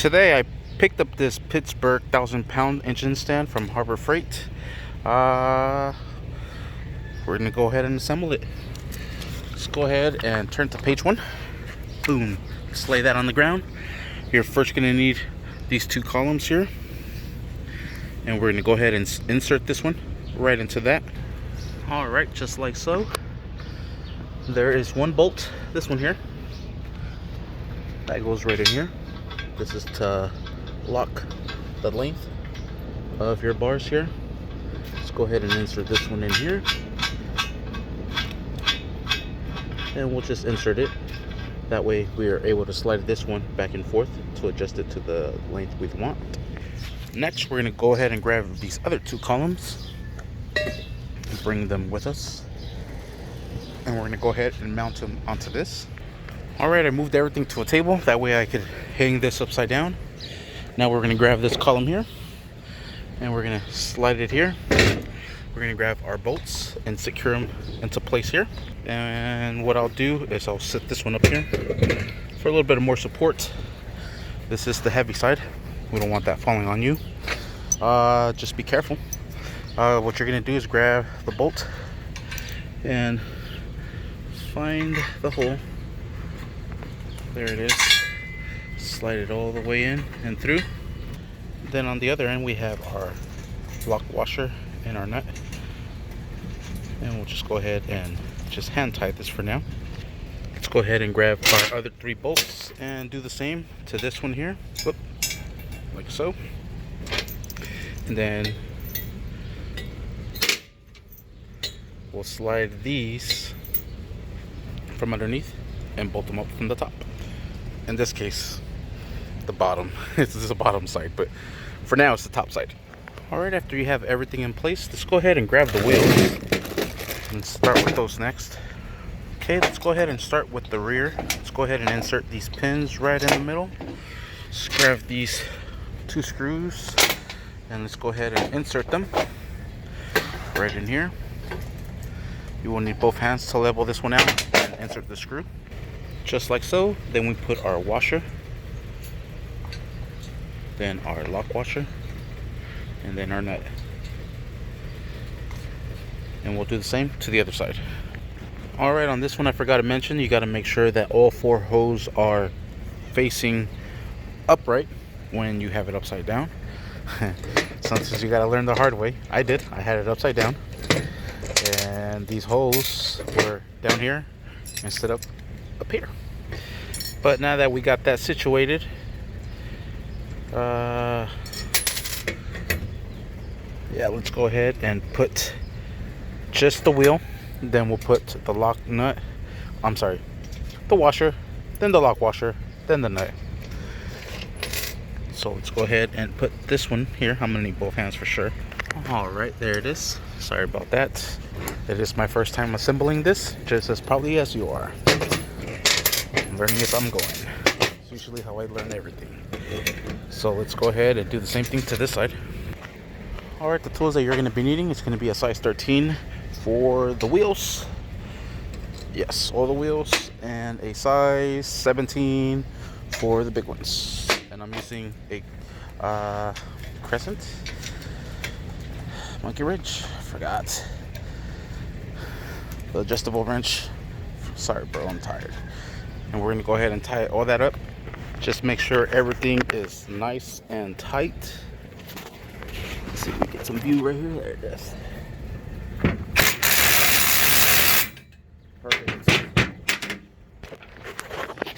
Today I picked up this Pittsburgh 1,000-pound engine stand from Harbor Freight. We're gonna go ahead and assemble it. Let's go ahead and turn to page 1. Boom. Let's lay that on the ground. You're first gonna need these two columns here, and we're gonna go ahead and insert this one right into that. All right, just like so. There is one bolt, this one here, that goes right in here. This is to lock the length of your bars here. Let's go ahead and insert this one in here, and we'll just insert it. That way we are able to slide this one back and forth to adjust it to the length we want. Next, we're going to go ahead and grab these other two columns and bring them with us, and we're going to go ahead and mount them onto this. Alright, I moved everything to a table, that way I could hang this upside down. Now we're going to grab this column here, and we're going to slide it here. We're going to grab our bolts and secure them into place here. And what I'll do is I'll set this one up here for a little bit of more support. This is the heavy side. We don't want that falling on you. Just be careful. What you're going to do is grab the bolt and find the hole. There it is. Slide it all the way in and through. Then on the other end we have our lock washer and our nut. And we'll just go ahead and just hand tie this for now. Let's go ahead and grab our other 3 bolts and do the same to this one here. Whoop. Like so. And then we'll slide these from underneath and bolt them up from the top. In this case, the bottom. This is the bottom side, but for now it's the top side. Alright, after you have everything in place, let's go ahead and grab the wheels and start with those next. Okay, let's go ahead and start with the rear. Let's go ahead and insert these pins right in the middle. Let's grab these 2 screws and let's go ahead and insert them right in here. You will need both hands to level this one out and insert the screw. Just like so. Then we put our washer, then our lock washer, and then our nut. And we'll do the same to the other side. Alright, on this one I forgot to mention, you got to make sure that all 4 hoses are facing upright when you have it upside down. Sometimes you got to learn the hard way. I did. I had it upside down, and these holes were down here instead of up here. But now that we got that situated, yeah, let's go ahead and put just the wheel, then we'll put the lock nut, the washer, then the lock washer, then the nut. So let's go ahead and put this one here. I'm gonna need both hands for sure. All right, there it is. Sorry about that. It is my first time assembling this, just as probably as you are. I'm learning as I'm going. It's usually how I learn everything. So let's go ahead and do the same thing to this side. Alright, the tools that you're going to be needing, it's going to be a size 13 for the wheels. Yes, all the wheels. And a size 17 for the big ones. And I'm using a crescent. Monkey wrench. Forgot. The adjustable wrench. Sorry bro, I'm tired. And we're going to go ahead and tie all that up. Just make sure everything is nice and tight. Let's see if we get some view right here. There it is. Perfect.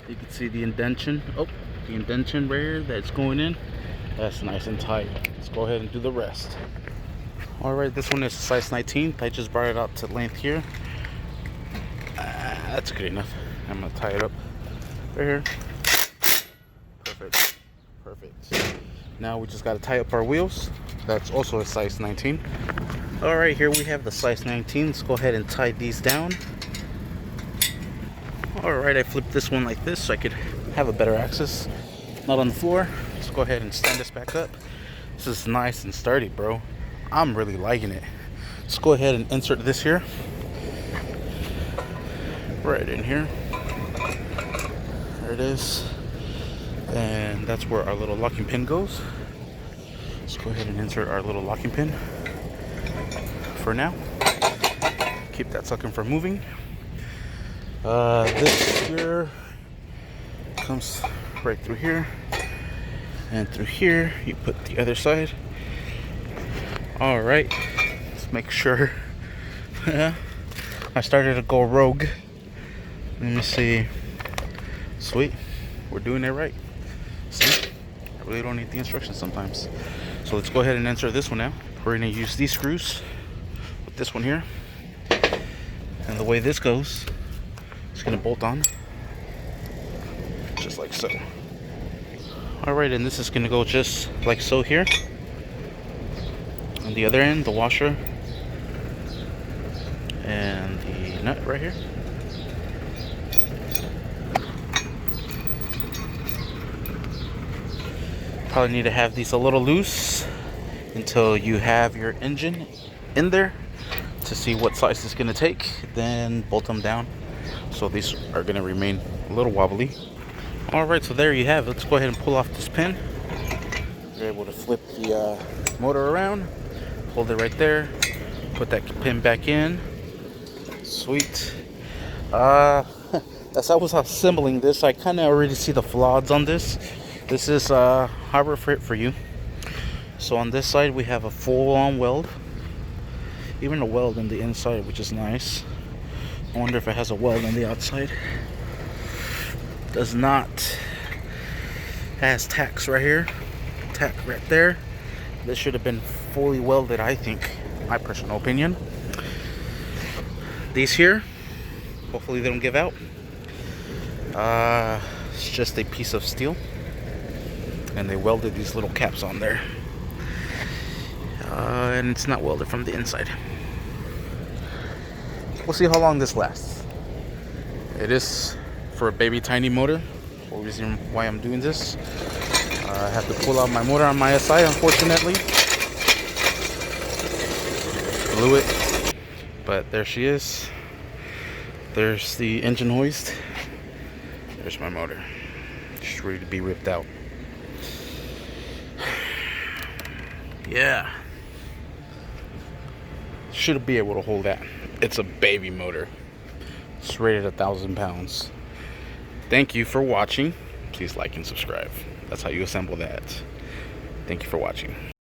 You can see the indentation. Oh, the indentation right here that's going in. That's nice and tight. Let's go ahead and do the rest. Alright, this one is size 19. I just brought it out to length here. That's good enough. I'm going to tie it up right here. Perfect. Perfect. Now we just got to tie up our wheels. That's also a size 19. Alright, here we have the size 19. Let's go ahead and tie these down. Alright, I flipped this one like this so I could have a better access. Not on the floor. Let's go ahead and stand this back up. This is nice and sturdy, bro. I'm really liking it. Let's go ahead and insert this here. Right in here. There it is. And that's where our little locking pin goes. Let's go ahead and insert our little locking pin for now. Keep that sucker from moving. This here comes right through here, and through here you put the other side. All right, let's make sure. I started to go rogue. Let me see. Sweet, we're doing it right. See, I really don't need the instructions sometimes. So let's go ahead and insert this one now. We're gonna use these screws with this one here, and the way this goes, it's gonna bolt on just like so. All right, and this is gonna go just like so here. On the other end, the washer and the nut right here. Probably need to have these a little loose until you have your engine in there to see what size it's going to take. Then bolt them down so these are going to remain a little wobbly. Alright, so there you have it. Let's go ahead and pull off this pin. You're able to flip the motor around, hold it right there, put that pin back in. Sweet. As I was assembling this, I kind of already see the flaws on this. This is Harbor Freight for you. So on this side we have a full-on weld, even a weld on the inside, which is nice. I wonder if it has a weld on the outside. Does not. Has tacks right here, tack right there. This should have been fully welded, I think, my personal opinion. These here, hopefully they don't give out. It's just a piece of steel, and they welded these little caps on there, and it's not welded from the inside. We'll see how long this lasts. It is for a baby tiny motor. The reason why I'm doing this, I have to pull out my motor on my SI, unfortunately. Blew it, but there she is. There's the engine hoist. There's my motor. Just ready to be ripped out. Yeah, should be able to hold that. It's a baby motor. It's rated 1,000 pounds. Thank you for watching. Please like and subscribe. That's how you assemble that. Thank you for watching.